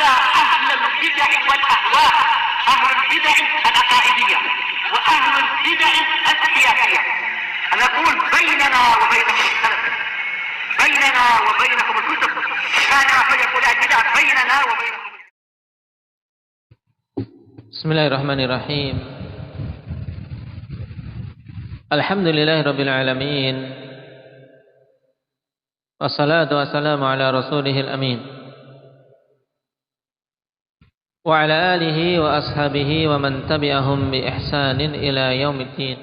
حتى أهل البدع والأهواء، أهل البدع العقائدية وأهل البدع السياسية. أنا أقول بيننا وبينكم السلف، بيننا وبينكم الكتب، كان فيقول البدع بيننا وبينكم. Bismillahirrahmanirrahim. Alhamdulillahirabbil alamin. Wassalatu wassalamu ala rasulihil amin. Wa ala alihi wa ashabihi wa man tabi'ahum bi ihsanin ila yaumiddin.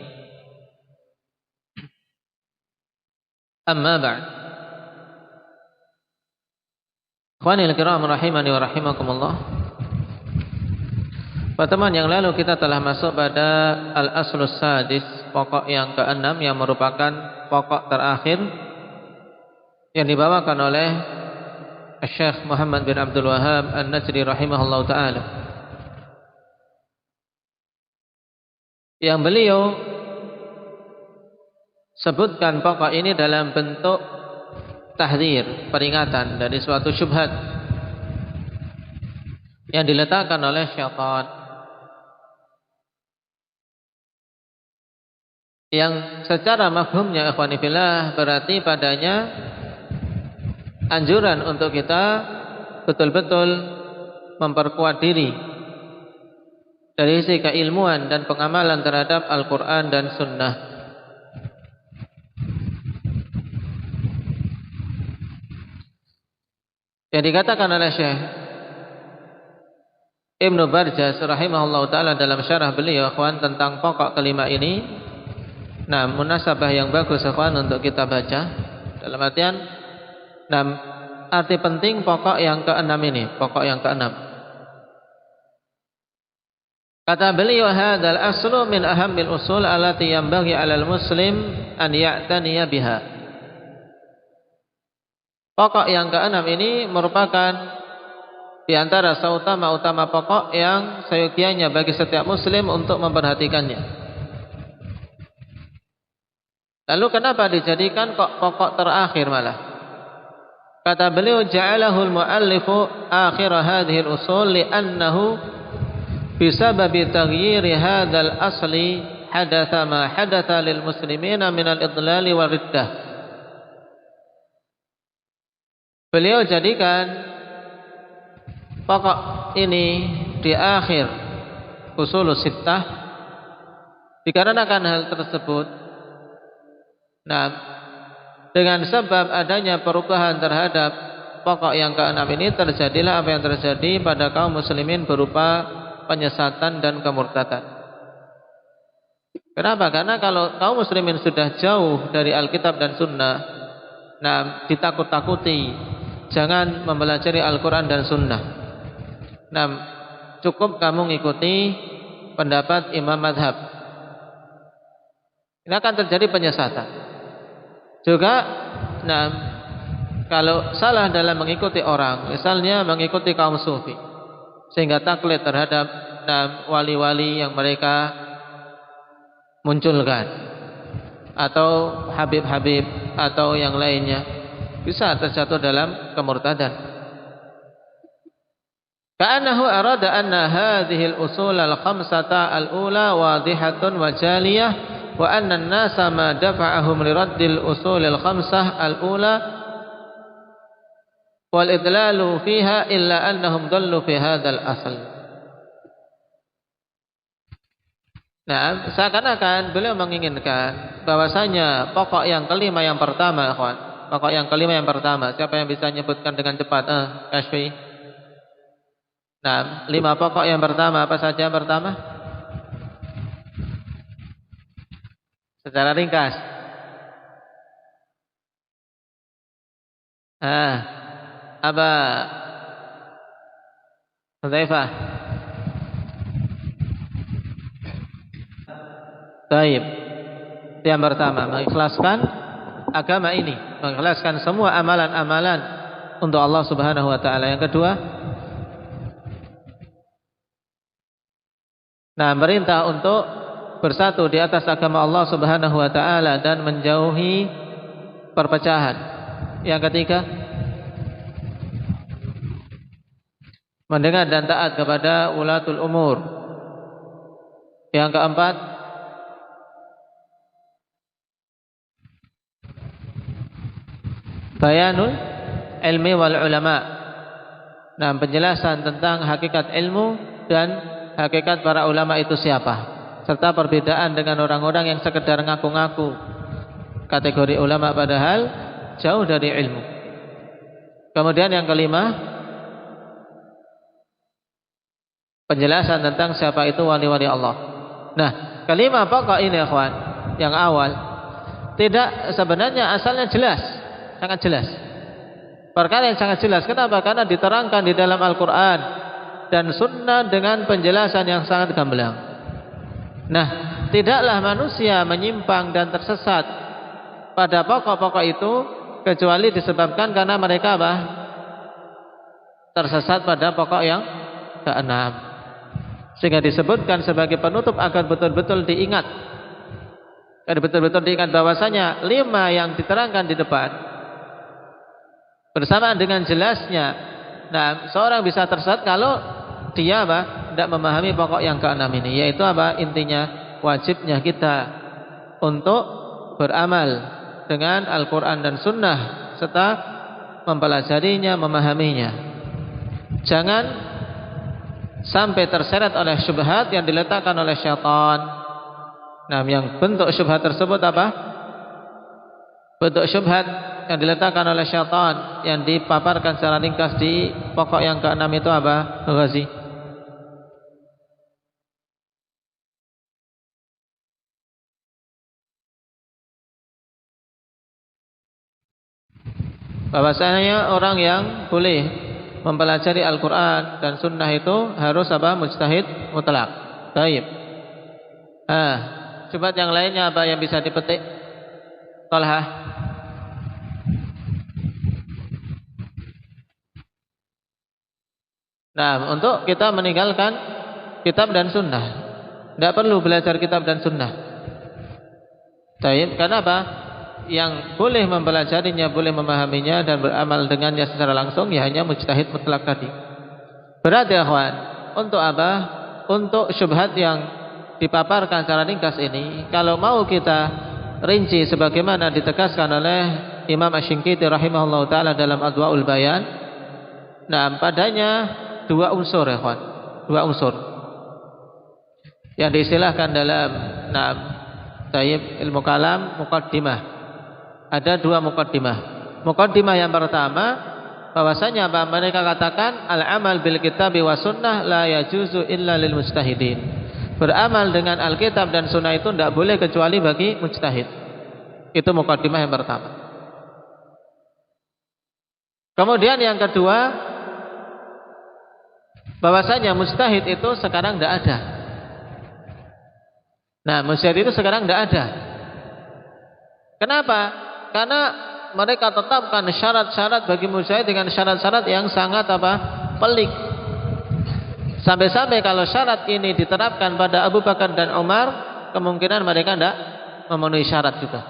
Amma ba'd. Ikhwanil kiram rahimani wa rahimakumullah. Pertemuan yang lalu kita telah masuk pada al-aslus sadis, pokok yang keenam yang merupakan pokok terakhir yang dibawakan oleh Syekh Muhammad bin Abdul Wahhab An-Najdi rahimahullah ta'ala, yang beliau sebutkan pokok ini dalam bentuk tahdzir, peringatan dari suatu syubhat yang diletakkan oleh syaitan, yang secara mafhumnya ikhwani fillah berarti padanya anjuran untuk kita betul-betul memperkuat diri dari sisi keilmuan dan pengamalan terhadap Al-Quran dan Sunnah. Yang dikatakan oleh Syekh Ibnu Barjas rahimahullah ta'ala dalam syarah beliau ikhwan tentang pokok kelima ini. Nah, munasabah yang bagus ikhwan untuk kita baca. Dalam artian, nah, arti penting pokok yang keenam ini, pokok yang keenam. Kata beliau, hadzal aslu min ahammil usul allati yanbaghi 'alal muslim an ya'taniya biha. Pokok yang keenam ini merupakan di antara seutama-utama pokok yang seyogianya bagi setiap muslim untuk memperhatikannya. Lalu kenapa dijadikan kok pokok terakhir malah? Kata beliau, ja'alahu al-mu'allifu akhir hadhihi al-usul li'annahu bisababi taghyiri hadzal asli hadatha ma hadatha lil muslimina min al-idlal wal riddah. Beliau jadikan pokok ini di akhir usulus sittah dikarenakan hal tersebut. Nah, dengan sebab adanya perubahan terhadap pokok yang keenam ini, terjadilah apa yang terjadi pada kaum muslimin berupa penyesatan dan kemurtadan. Kenapa? Karena kalau kaum muslimin sudah jauh dari Alkitab dan Sunnah, nah, ditakut-takuti jangan mempelajari Al-Quran dan Sunnah. Nah, cukup kamu ngikuti pendapat imam madhab. Ini akan terjadi penyesatan. Juga, nah, kalau salah dalam mengikuti orang, misalnya mengikuti kaum sufi, sehingga taklid terhadap nah, wali-wali yang mereka munculkan, atau habib-habib, atau yang lainnya, bisa terjatuh dalam kemurtadan. Ka'annahu arada anna hadhihi al-usul al-khamsata al-ula wadihatun wa jaliyah wa anna an-nasa ma dafa'ahum li raddil usul al-khamsah al-ula wal idlalu fiha illa annahum dallu fi hadzal asl. Nah, seakan-akan beliau menginginkan bahwasanya pokok yang kelima yang pertama, ikhwan, pokok yang kelima yang pertama, siapa yang bisa menyebutkan dengan cepat? Kashfi. Nah, 5 pokok yang pertama apa saja yang pertama? Secara ringkas. Apa? Hudzaifah. Baik. Yang pertama, mengikhlaskan agama ini, mengikhlaskan semua amalan-amalan untuk Allah Subhanahu wa taala. Yang kedua, nah, perintah untuk bersatu di atas agama Allah Subhanahu wa taala dan menjauhi perpecahan. Yang ketiga, mendengar dan taat kepada ulatul umur. Yang keempat, bayanul ilmi wal ulama. Nah, penjelasan tentang hakikat ilmu dan hakikat para ulama itu siapa, serta perbedaan dengan orang-orang yang sekedar ngaku-ngaku kategori ulama padahal jauh dari ilmu. Kemudian yang kelima, penjelasan tentang siapa itu wali-wali Allah. Nah, kelima pokok ini ikhwan, yang awal tidak sebenarnya asalnya jelas, sangat jelas. Perkara yang sangat jelas. Kenapa? Karena diterangkan di dalam Al-Quran dan Sunnah dengan penjelasan yang sangat gamblang. Nah, tidaklah manusia menyimpang dan tersesat pada pokok-pokok itu kecuali disebabkan karena mereka apa? Tersesat pada pokok yang keenam. Sehingga disebutkan sebagai penutup agar betul-betul diingat. Agar betul-betul diingat bahwasanya 5 yang diterangkan di depan bersamaan dengan jelasnya. Nah, seorang bisa tersesat kalau dia apa? Tidak memahami pokok yang keenam ini, yaitu apa? Intinya wajibnya kita untuk beramal dengan Al-Quran dan Sunnah serta mempelajarinya, memahaminya. Jangan sampai terseret oleh syubhat yang diletakkan oleh syaitan. Nah, yang bentuk syubhat tersebut apa? Bentuk syubhat yang diletakkan oleh syaitan yang dipaparkan secara ringkas di pokok yang keenam itu apa? Ghazi. Bahwasanya orang yang boleh mempelajari Al-Quran dan Sunnah itu harus apa? Mujtahid mutlak. Baik. Coba yang lainnya apa yang bisa dipetik? Talha. Nah, untuk kita meninggalkan kitab dan Sunnah, tidak perlu belajar kitab dan Sunnah. Baik. Karena apa? Yang boleh mempelajarinya, boleh memahaminya dan beramal dengannya secara langsung ya hanya mujtahid mutlak tadi. Berarti akhwan, untuk apa? Untuk syubhat yang dipaparkan secara ringkas ini, kalau mau kita rinci sebagaimana ditegaskan oleh Imam Asy-Shinqiti rahimahullah taala dalam Adwaul Bayan, nah padanya 2 unsur akhwan, 2 unsur yang diistilahkan dalam ilmu kalam muqaddimah. Ada 2 muqaddimah. Muqaddimah yang pertama, bahwasanya apa? Mereka katakan al-amal bil kitabi wa sunnah la yajuzu illa lil mujtahidin. Beramal dengan Alkitab dan Sunnah itu tidak boleh kecuali bagi mujtahid. Itu muqaddimah yang pertama. Kemudian yang kedua, bahwasanya mujtahid itu sekarang tidak ada. Nah, mujtahid itu sekarang tidak ada. Kenapa? Karena mereka tetapkan syarat-syarat bagi mujtahid dengan syarat-syarat yang sangat apa? Pelik. Sampai-sampai kalau syarat ini diterapkan pada Abu Bakar dan Umar, kemungkinan mereka tidak memenuhi syarat juga.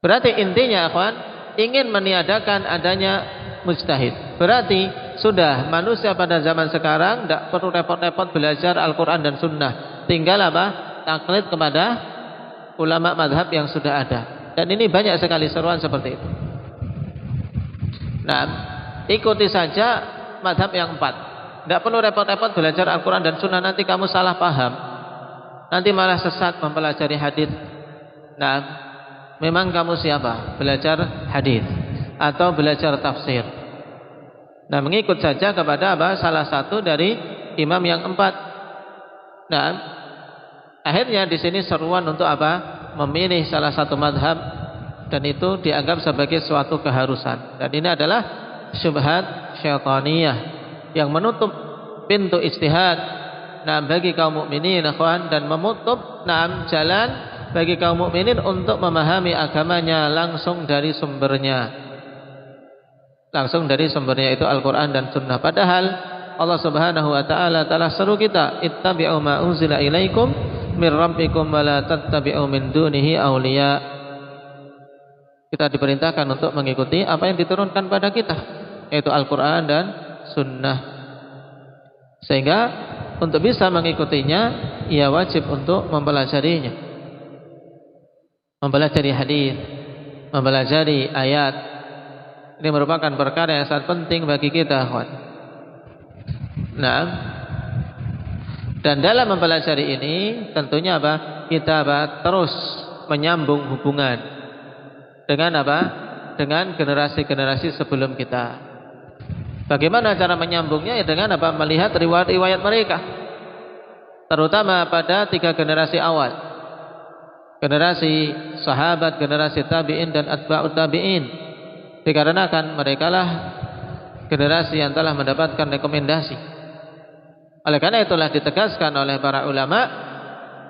Berarti intinya akhwan, ingin meniadakan adanya mujtahid. Berarti sudah manusia pada zaman sekarang tidak perlu repot-repot belajar Al-Quran dan Sunnah. Tinggal apa? Taklid kepada ulama madhab yang sudah ada. Dan ini banyak sekali seruan seperti itu. Nah, ikuti saja madhab yang 4. Tidak perlu repot-repot belajar Al-Quran dan Sunnah. Nanti kamu salah paham, nanti malah sesat mempelajari hadis. Nah, memang kamu siapa? Belajar hadis atau belajar tafsir? Nah, mengikut saja kepada apa? Salah satu dari imam yang 4. Nah, akhirnya di sini seruan untuk apa? Memilih salah satu madhab, dan itu dianggap sebagai suatu keharusan. Dan ini adalah syubhat syaitaniyah yang menutup pintu ijtihad bagi kaum mukminin akhwan, dan menutup jalan bagi kaum mukminin untuk memahami agamanya langsung dari sumbernya. Langsung dari sumbernya itu Al-Quran dan Sunnah. Padahal Allah Subhanahu wa taala telah seru kita, ittabi'u ma unzila ilaikum min rabbikum wa la tattabi'u min dunihi awliya. Kita diperintahkan untuk mengikuti apa yang diturunkan pada kita, yaitu Al-Quran dan Sunnah. Sehingga untuk bisa mengikutinya, ia wajib untuk mempelajarinya, mempelajari hadis, mempelajari ayat. Ini merupakan perkara yang sangat penting bagi kita, kawan. Nah, dan dalam mempelajari ini tentunya apa? Kita terus menyambung hubungan dengan apa? Dengan generasi-generasi sebelum kita. Bagaimana cara menyambungnya? Ya dengan apa? Melihat riwayat-riwayat mereka, terutama pada 3 generasi awal, generasi sahabat, generasi tabi'in dan atba'ut tabi'in. Dikarenakan merekalah generasi yang telah mendapatkan rekomendasi. Oleh karena itulah ditegaskan oleh para ulama,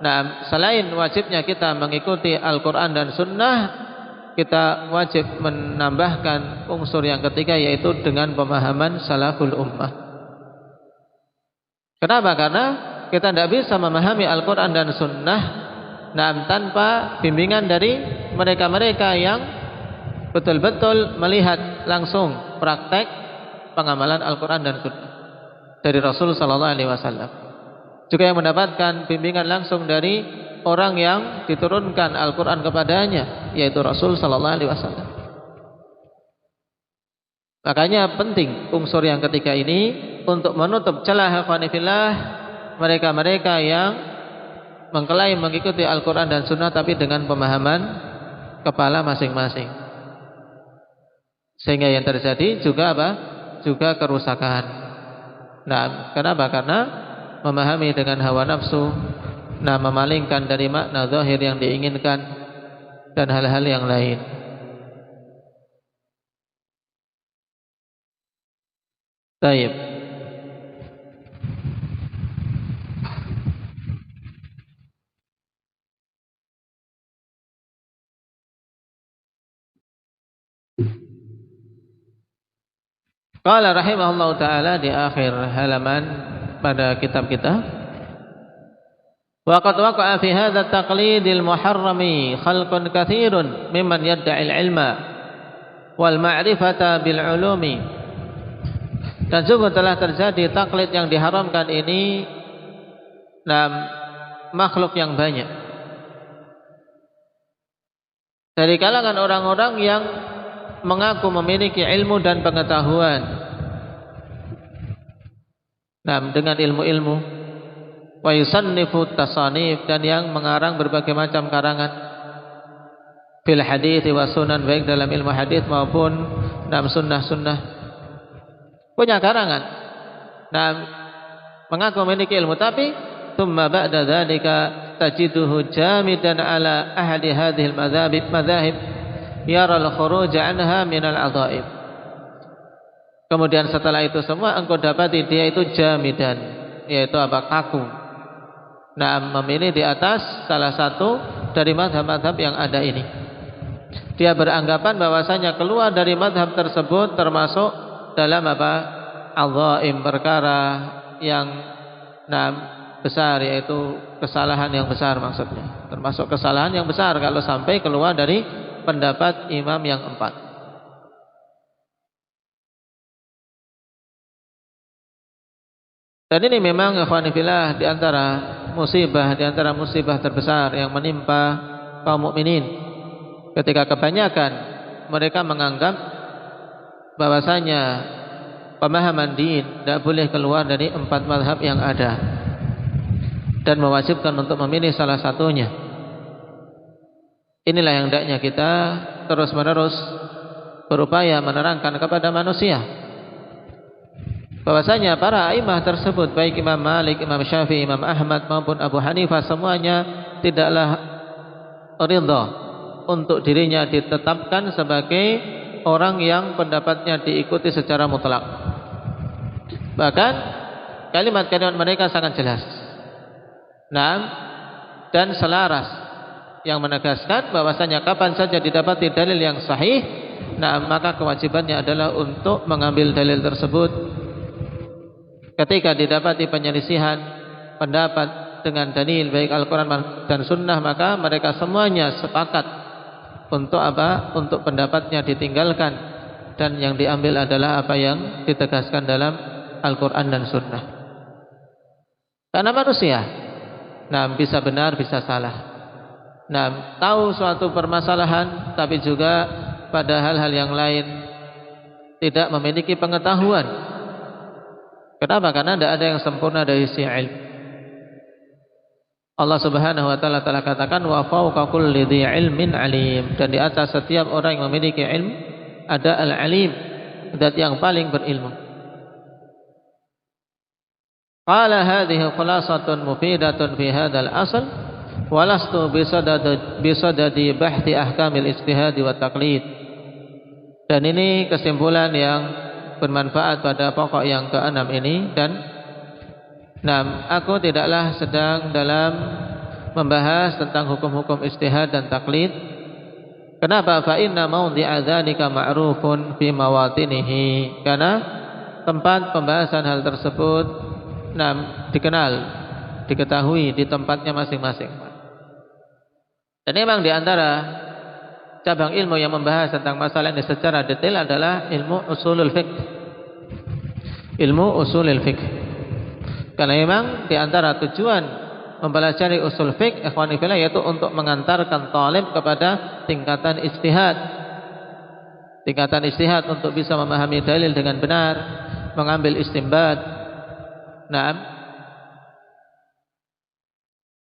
nah, selain wajibnya kita mengikuti Al-Quran dan Sunnah, kita wajib menambahkan unsur yang ketiga, yaitu dengan pemahaman salaful ummah. Kenapa? Karena kita tidak bisa memahami Al-Quran dan Sunnah tanpa bimbingan dari mereka-mereka yang betul-betul melihat langsung praktek pengamalan Al-Quran dan Sunnah dari Rasul Sallallahu Alaihi Wasallam, juga yang mendapatkan bimbingan langsung dari orang yang diturunkan Al-Quran kepadanya, yaitu Rasul Sallallahu Alaihi Wasallam. Makanya penting unsur yang ketiga ini untuk menutup celah ikhwanifillah mereka-mereka yang mengklaim mengikuti Al-Quran dan Sunnah tapi dengan pemahaman kepala masing-masing, sehingga yang terjadi juga apa? Juga kerusakan. Nah, kenapa? Karena memahami dengan hawa nafsu, memalingkan dari makna zahir yang diinginkan dan hal-hal yang lain. Baik. Qala rahimahullahu ta'ala di akhir halaman pada kitab kita, wa qad waqa'a fi hadha at-taqlidil muharrami khalqun katsirun mimman yadda'i al-ilma wal ma'rifata bil ulumi. Dan sungguh telah terjadi taklid yang diharamkan ini makhluk yang banyak dari kalangan orang-orang yang mengaku memiliki ilmu dan pengetahuan dengan ilmu-ilmu, wa yusannifu tasanif, dan yang mengarang berbagai macam karangan fil hadits wa sunan, baik dalam ilmu hadis maupun dalam sunnah-sunnah, punya karangan, mengaku memiliki ilmu, tapi thumma ba'da dzalika tajiduhu jamidan ala ahadi hadhil madzahib yara al-khuruj anha min al-adhaib. Kemudian setelah itu semua engkau dapati dia itu jamidan, yaitu apa? Kaku. Memilih di atas salah satu dari mazhab-mazhab yang ada ini. Dia beranggapan bahwasanya keluar dari mazhab tersebut termasuk dalam apa? Adhaim, perkara yang besar, yaitu kesalahan yang besar maksudnya. Termasuk kesalahan yang besar kalau sampai keluar dari pendapat imam yang 4. Dan ini memang ikhwanifillah di antara musibah terbesar yang menimpa kaum mukminin, ketika kebanyakan mereka menganggap bahwasanya pemahaman din tidak boleh keluar dari 4 mazhab yang ada dan mewajibkan untuk memilih salah satunya. Inilah yang hendaknya kita terus-menerus berupaya menerangkan kepada manusia, bahwasanya para a'immah tersebut, baik Imam Malik, Imam Syafi'i, Imam Ahmad maupun Abu Hanifah, semuanya tidaklah ridha untuk dirinya ditetapkan sebagai orang yang pendapatnya diikuti secara mutlak. Bahkan kalimat-kalimat mereka sangat jelas, dan selaras, yang menegaskan bahwasanya kapan saja didapati dalil yang sahih, maka kewajibannya adalah untuk mengambil dalil tersebut. Ketika didapati penyelisihan pendapat dengan dalil baik Al-Quran dan Sunnah, maka mereka semuanya sepakat untuk apa? Untuk pendapatnya ditinggalkan, dan yang diambil adalah apa yang ditegaskan dalam Al-Quran dan Sunnah. Karena manusia, bisa benar, bisa salah. Tahu suatu permasalahan, tapi juga pada hal-hal yang lain tidak memiliki pengetahuan. Kenapa? Karena tidak ada yang sempurna dari sisi ilmu. Allah Subhanahu wa taala telah katakan wa fawqa kulli dzi ilmin alim, dan di atas setiap orang yang memiliki ilmu ada al-alim, zat yang paling berilmu. Qala hadhihi khulasatun mufidatun fi hadzal asl wa lastu bisadadi bahthi ahkamil ijtihad wa taqlid. Dan ini kesimpulan yang bermanfaat pada pokok yang keenam ini. Dan aku tidaklah sedang dalam membahas tentang hukum-hukum ijtihad dan taklid. Kenapa? Fa inna mawdi'a dzalika ma'rufun fi mawatinihi. Karena tempat pembahasan hal tersebut dikenal, diketahui di tempatnya masing-masing. Dan memang di antara cabang ilmu yang membahas tentang masalah ini secara detail adalah ilmu usulul fiqh. Ilmu usulul fiqh. Karena memang di antara tujuan mempelajari usul fiqh ikhwani fillah yaitu untuk mengantarkan talib kepada tingkatan ijtihad. Tingkatan ijtihad untuk bisa memahami dalil dengan benar, mengambil istinbat.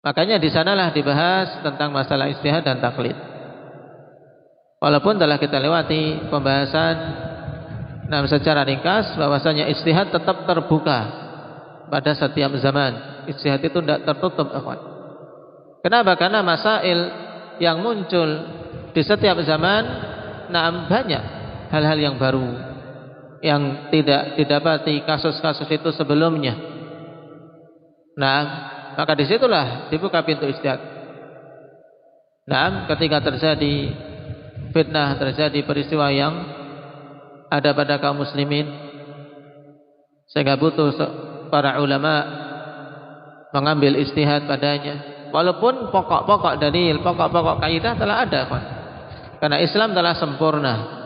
Makanya di sanalah dibahas tentang masalah ijtihad dan taklid. Walaupun telah kita lewati pembahasan secara ringkas bahwasanya ijtihad tetap terbuka pada setiap zaman. Ijtihad itu tidak tertutup, akhwan. Kenapa? Karena masail yang muncul di setiap zaman banyak hal-hal yang baru yang tidak didapati kasus-kasus itu sebelumnya. Maka disitulah dibuka pintu ijtihad. Ketika terjadi fitnah, terjadi peristiwa yang ada pada kaum muslimin, sehingga butuh para ulama mengambil ijtihad padanya. Walaupun pokok-pokok dalil, pokok-pokok kaidah telah ada, karena Islam telah sempurna.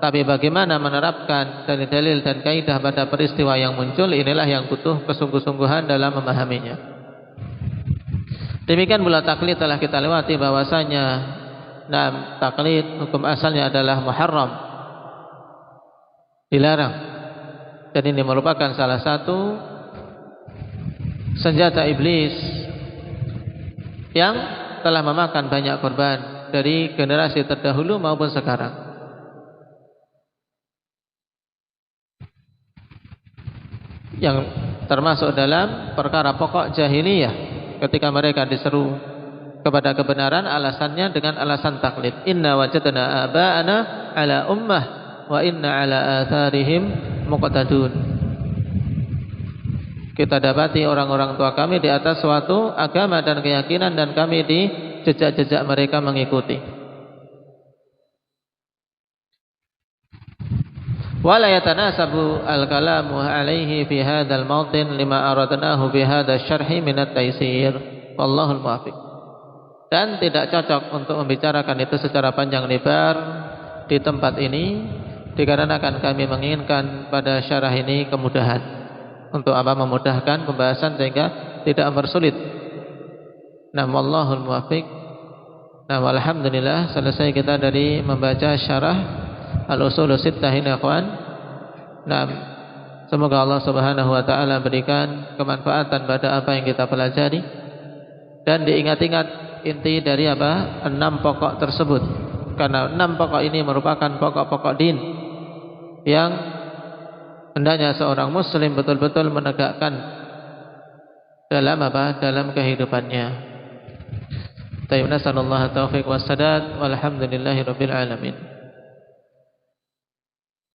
Tapi bagaimana menerapkan dalil-dalil dan kaidah pada peristiwa yang muncul, inilah yang butuh kesungguh-sungguhan dalam memahaminya. Demikian pula taklid telah kita lewati bahwasanya taklid hukum asalnya adalah muharram, dilarang. Dan ini merupakan salah satu senjata iblis yang telah memakan banyak korban dari generasi terdahulu maupun sekarang. Yang termasuk dalam perkara pokok jahiliyah, ketika mereka diseru kepada kebenaran, alasannya dengan alasan taklid. Inna wajadna aba'ana ala ummah wa inna ala atharihim muqtadun. Kita dapati orang-orang tua kami di atas suatu agama dan keyakinan, dan kami di jejak-jejak mereka mengikuti. Wala yatanasabu al-kalamu alaihi fi hadzal mawtin lima aradnahu fi hadzal syarhi min at-taysir. Wallahul muwaffiq. Dan tidak cocok untuk membicarakan itu secara panjang lebar di tempat ini, dikarenakan kami menginginkan pada syarah ini kemudahan. Untuk apa? Memudahkan pembahasan sehingga tidak mempersulit. Wallahul muwaffiq. Alhamdulillah selesai kita dari membaca syarah Al-Usul Sittah ini, akhwan. Semoga Allah Subhanahu wa taala berikan kemanfaatan pada apa yang kita pelajari, dan diingat-ingat inti dari 6 pokok tersebut. Karena 6 pokok ini merupakan pokok-pokok din yang hendaknya seorang muslim betul-betul menegakkan dalam kehidupannya. Tayyib, nasallallahu taufiq wassadad, walhamdulillahirabbil alamin.